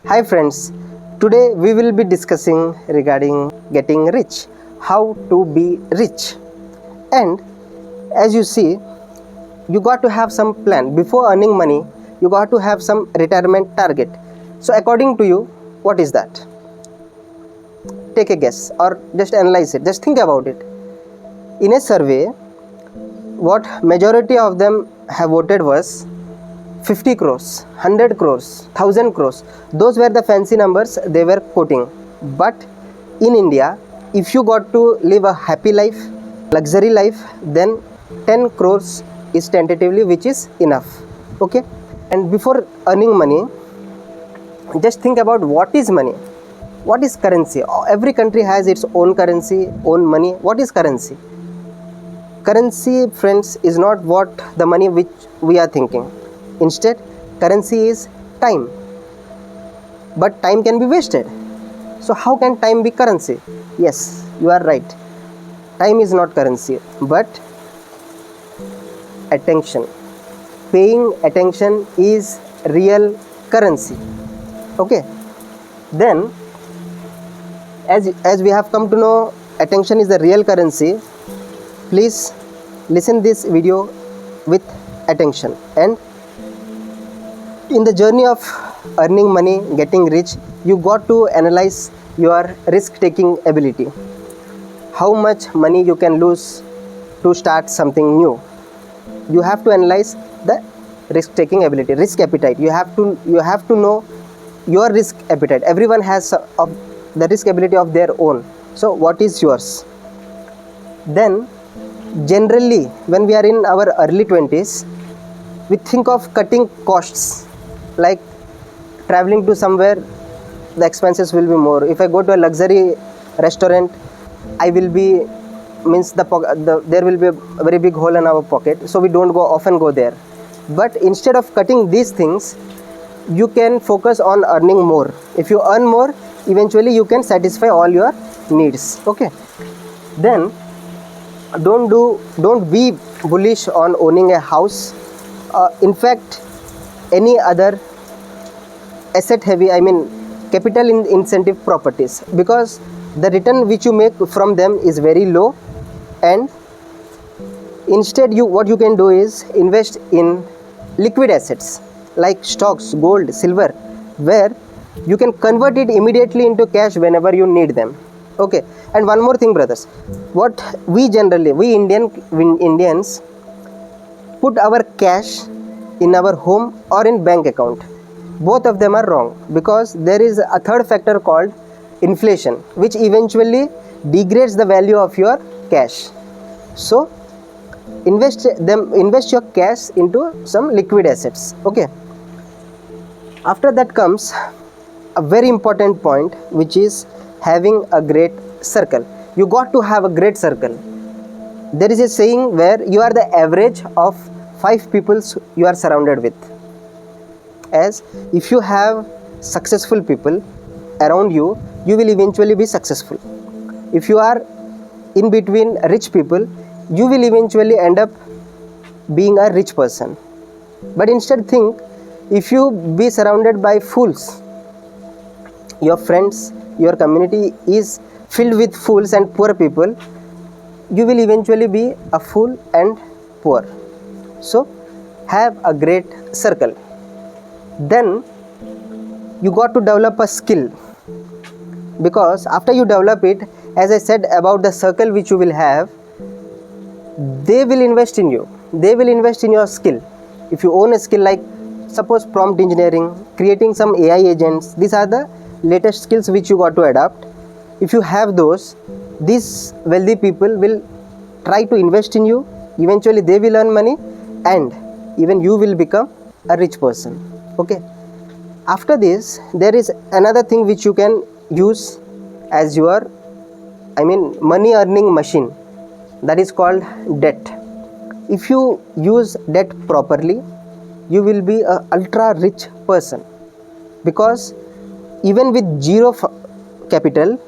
Hi friends, today we will be discussing regarding getting rich, how to be rich. And as you see, you got to have some plan. Before earning money, you got to have some retirement target. So according to you, what is that? Take a guess or just analyze it. Just think about it. In a survey, what majority of them have voted was 50 crores, 100 crores, 1000 crores. Those were the fancy numbers they were quoting. But in India, if you got to live a happy life, luxury life, then 10 crores is tentatively which is enough. Okay? And before earning money, just think about what is money. What is currency? Every country has its own currency, own money. What is currency? Currency, friends, is not what the money which we are thinking. Instead, currency is time. But time can be wasted. So how can time be currency? Yes, you are right. Time is not currency, but attention. Paying attention is real currency. Okay. Then, as we have come to know, attention is the real currency. Please listen this video with attention. And in the journey of earning money, getting rich, you got to analyze your risk taking ability. How much money you can lose to start something new. You have to analyze the risk taking ability, risk appetite. You have to know your risk appetite. Everyone has the risk ability of their own. So what is yours? Then generally when we are in our early 20s, we think of cutting costs, like traveling to somewhere, the expenses will be more. If I go to a luxury restaurant, I will be there will be a very big hole in our pocket, so we don't often go there. But instead of cutting these things, you can focus on earning more. If you earn more, eventually you can satisfy all your needs. Okay. Then don't be bullish on owning a house. In fact, any other asset heavy, capital incentive properties, because the return which you make from them is very low. And instead, what you can do is invest in liquid assets like stocks, gold, silver, where you can convert it immediately into cash whenever you need them. Okay. And one more thing, brothers, what we Indians put our cash in our home or in bank account. Both of them are wrong, because there is a third factor called inflation, which eventually degrades the value of your cash. So invest your cash into some liquid assets. Okay. After that comes a very important point, which is having a great circle. You got to have a great circle. There is a saying where you are the average of 5 people you are surrounded with. As if you have successful people around you, you will eventually be successful. If you are in between rich people, you will eventually end up being a rich person. But instead think, if you be surrounded by fools, your friends, your community is filled with fools and poor people, you will eventually be a fool and poor. So have a great circle. Then you got to develop a skill, because after you develop it, as I said about the circle which you will have, they will invest in you. They will invest in your skill. If you own a skill like suppose prompt engineering, creating some AI agents, these are the latest skills which you got to adapt. If you have those, these wealthy people will try to invest in you. Eventually they will earn money, and even you will become a rich person. Okay. After this, there is another thing which you can use as your money earning machine, that is called debt. If you use debt properly, you will be a ultra rich person, because even with zero capital,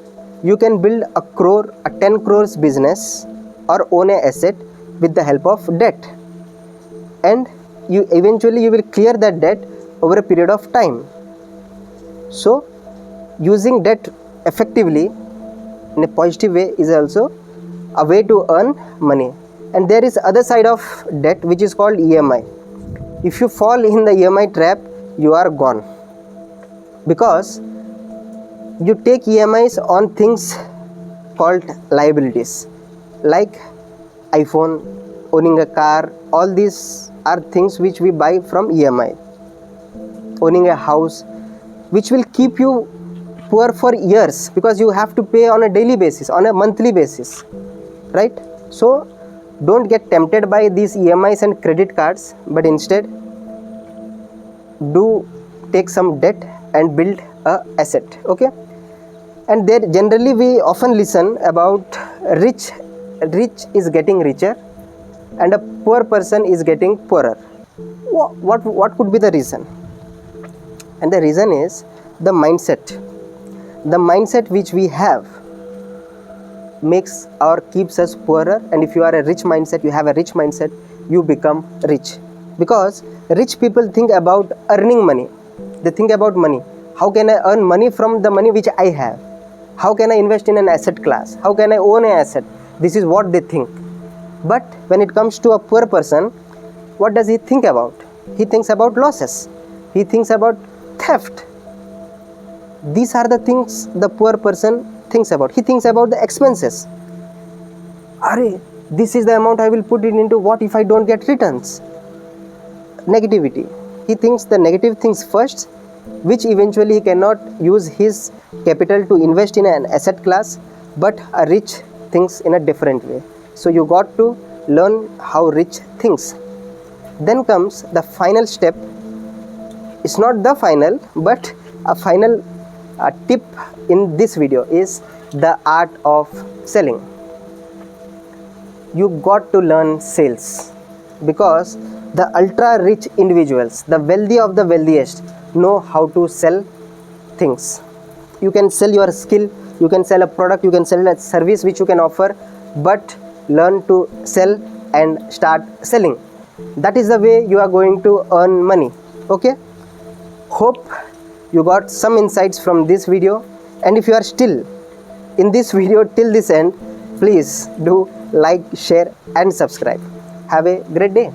you can build a 10 crores business or own an asset with the help of debt. And you will clear that debt over a period of time. So using debt effectively in a positive way is also a way to earn money. And there is other side of debt, which is called EMI. If you fall in the EMI trap, you are gone, because you take EMIs on things called liabilities, like iPhone, owning a car. All these are things which we buy from EMI. Owning a house, which will keep you poor for years, because you have to pay on a daily basis, on a monthly basis, right? So don't get tempted by these EMIs and credit cards, but instead do take some debt and build a asset. Okay. And there generally we often listen about rich is getting richer and a poor person is getting poorer. What could be the reason? And the reason is the mindset which we have makes or keeps us poorer. And if you are a rich mindset, you have a rich mindset, you become rich, because rich people think about earning money. They think about money. How can I earn money from the money which I have? How can I invest in an asset class? How can I own an asset? This is what they think. But when it comes to a poor person, what does he think about? He thinks about losses. He thinks about theft. These are the things the poor person thinks about. He thinks about the expenses. Arey, this is the amount I will put it into. What if I don't get returns? Negativity. He thinks the negative things first, which eventually he cannot use his capital to invest in an asset class, but a rich thinks in a different way. So you got to learn how rich thinks. Then comes the final step. It's not the final, but a final tip in this video is the art of selling. You got to learn sales, because the ultra rich individuals, the wealthy of the wealthiest, know how to sell things. You can sell your skill, you can sell a product, you can sell a service which you can offer, but learn to sell and start selling. That is the way you are going to earn money. Okay, hope you got some insights from this video. And if you are still in this video till this end, please do like, share and subscribe. Have a great day.